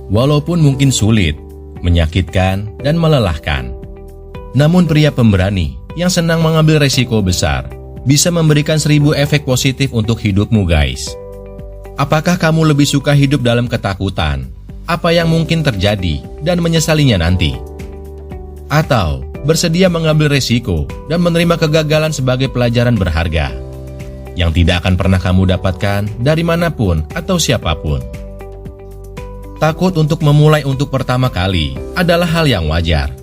Walaupun mungkin sulit, menyakitkan, dan melelahkan, namun pria pemberani yang senang mengambil resiko besar bisa memberikan 1000 efek positif untuk hidupmu, guys. Apakah kamu lebih suka hidup dalam ketakutan, apa yang mungkin terjadi, dan menyesalinya nanti? Atau bersedia mengambil resiko dan menerima kegagalan sebagai pelajaran berharga yang tidak akan pernah kamu dapatkan dari manapun atau siapapun? Takut untuk memulai untuk pertama kali adalah hal yang wajar,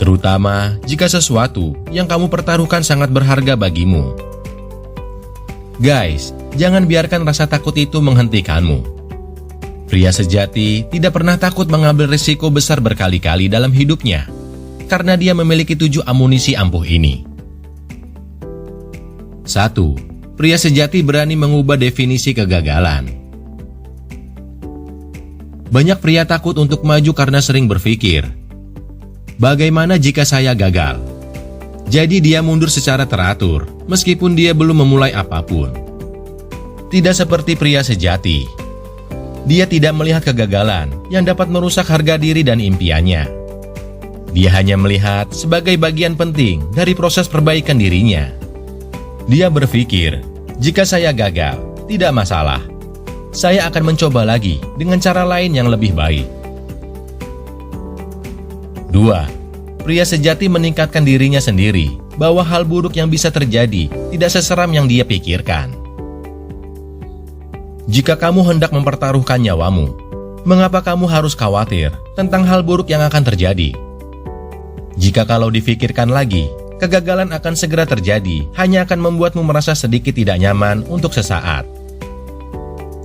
terutama jika sesuatu yang kamu pertaruhkan sangat berharga bagimu. Guys, jangan biarkan rasa takut itu menghentikanmu. Pria sejati tidak pernah takut mengambil risiko besar berkali-kali dalam hidupnya, karena dia memiliki 7 amunisi ampuh ini. 1. Pria sejati berani mengubah definisi kegagalan. Banyak pria takut untuk maju karena sering berpikir, bagaimana jika saya gagal? Jadi dia mundur secara teratur, meskipun dia belum memulai apapun. Tidak seperti pria sejati. Dia tidak melihat kegagalan yang dapat merusak harga diri dan impiannya. Dia hanya melihat sebagai bagian penting dari proses perbaikan dirinya. Dia berpikir, jika saya gagal, tidak masalah. Saya akan mencoba lagi dengan cara lain yang lebih baik. 2. Pria sejati meningkatkan dirinya sendiri bahwa hal buruk yang bisa terjadi tidak seseram yang dia pikirkan. Jika kamu hendak mempertaruhkan nyawamu, mengapa kamu harus khawatir tentang hal buruk yang akan terjadi? Jika kalau difikirkan lagi, kegagalan akan segera terjadi, hanya akan membuatmu merasa sedikit tidak nyaman untuk sesaat.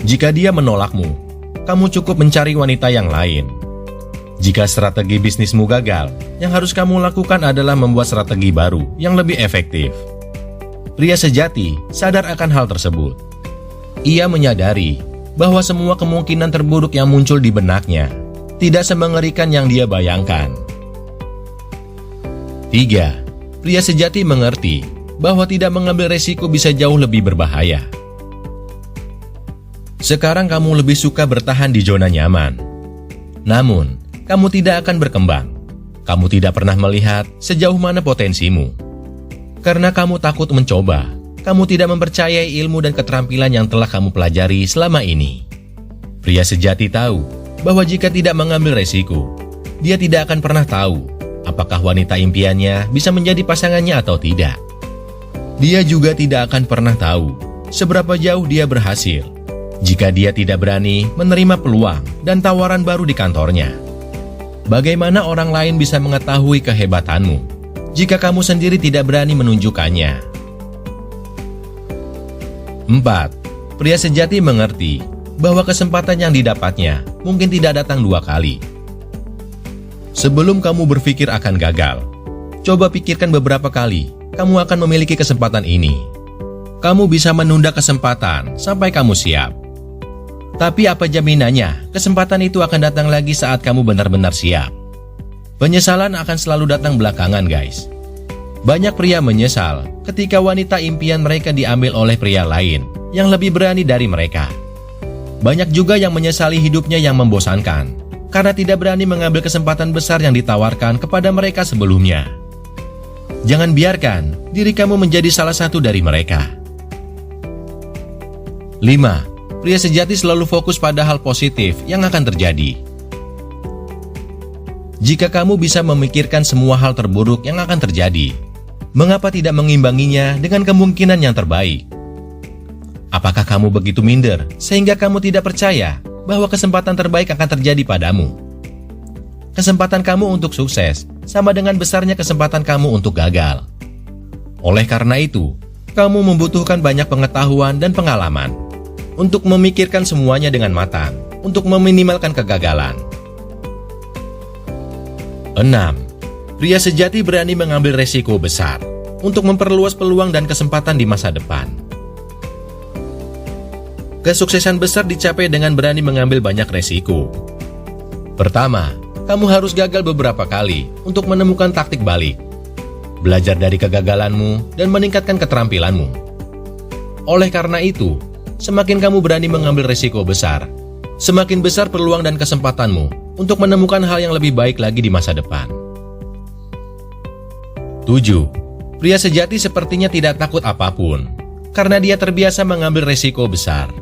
Jika dia menolakmu, kamu cukup mencari wanita yang lain. Jika strategi bisnismu gagal, yang harus kamu lakukan adalah membuat strategi baru yang lebih efektif. Pria sejati sadar akan hal tersebut. Ia menyadari bahwa semua kemungkinan terburuk yang muncul di benaknya tidak semengerikan yang dia bayangkan. 3. Pria sejati mengerti bahwa tidak mengambil resiko bisa jauh lebih berbahaya. Sekarang kamu lebih suka bertahan di zona nyaman. Namun, kamu tidak akan berkembang. Kamu tidak pernah melihat sejauh mana potensimu. Karena kamu takut mencoba, kamu tidak mempercayai ilmu dan keterampilan yang telah kamu pelajari selama ini. Pria sejati tahu bahwa jika tidak mengambil resiko, dia tidak akan pernah tahu apakah wanita impiannya bisa menjadi pasangannya atau tidak. Dia juga tidak akan pernah tahu seberapa jauh dia berhasil jika dia tidak berani menerima peluang dan tawaran baru di kantornya. Bagaimana orang lain bisa mengetahui kehebatanmu jika kamu sendiri tidak berani menunjukkannya? 4. Pria sejati mengerti bahwa kesempatan yang didapatnya mungkin tidak datang 2 kali. Sebelum kamu berpikir akan gagal, coba pikirkan beberapa kali kamu akan memiliki kesempatan ini. Kamu bisa menunda kesempatan sampai kamu siap. Tapi apa jaminannya kesempatan itu akan datang lagi saat kamu benar-benar siap? Penyesalan akan selalu datang belakangan, guys. Banyak pria menyesal ketika wanita impian mereka diambil oleh pria lain yang lebih berani dari mereka. Banyak juga yang menyesali hidupnya yang membosankan karena tidak berani mengambil kesempatan besar yang ditawarkan kepada mereka sebelumnya. Jangan biarkan diri kamu menjadi salah satu dari mereka. 5. Pria sejati selalu fokus pada hal positif yang akan terjadi. Jika kamu bisa memikirkan semua hal terburuk yang akan terjadi, mengapa tidak mengimbanginya dengan kemungkinan yang terbaik? Apakah kamu begitu minder sehingga kamu tidak percaya bahwa kesempatan terbaik akan terjadi padamu? Kesempatan kamu untuk sukses sama dengan besarnya kesempatan kamu untuk gagal. Oleh karena itu, kamu membutuhkan banyak pengetahuan dan pengalaman untuk memikirkan semuanya dengan matang, untuk meminimalkan kegagalan. 6. Pria sejati berani mengambil resiko besar untuk memperluas peluang dan kesempatan di masa depan. Kesuksesan besar dicapai dengan berani mengambil banyak resiko. Pertama, kamu harus gagal beberapa kali untuk menemukan taktik balik, belajar dari kegagalanmu, dan meningkatkan keterampilanmu. Oleh karena itu, semakin kamu berani mengambil resiko besar, semakin besar peluang dan kesempatanmu untuk menemukan hal yang lebih baik lagi di masa depan. 7. Pria sejati sepertinya tidak takut apapun, karena dia terbiasa mengambil resiko besar.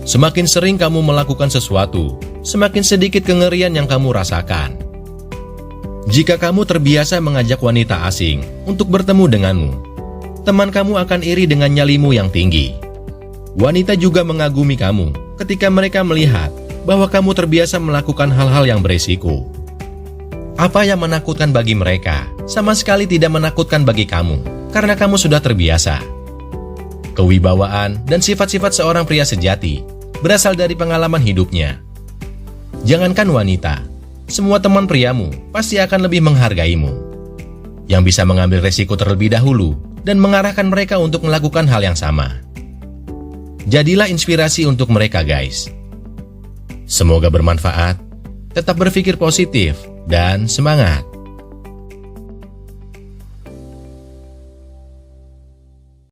Semakin sering kamu melakukan sesuatu, semakin sedikit kengerian yang kamu rasakan. Jika kamu terbiasa mengajak wanita asing untuk bertemu denganmu, teman kamu akan iri dengan nyalimu yang tinggi. Wanita juga mengagumi kamu ketika mereka melihat bahwa kamu terbiasa melakukan hal-hal yang beresiko. Apa yang menakutkan bagi mereka, sama sekali tidak menakutkan bagi kamu, karena kamu sudah terbiasa. Kewibawaan dan sifat-sifat seorang pria sejati berasal dari pengalaman hidupnya. Jangankan wanita, semua teman priamu pasti akan lebih menghargaimu, yang bisa mengambil resiko terlebih dahulu dan mengarahkan mereka untuk melakukan hal yang sama. Jadilah inspirasi untuk mereka, guys. Semoga bermanfaat, tetap berpikir positif, dan semangat!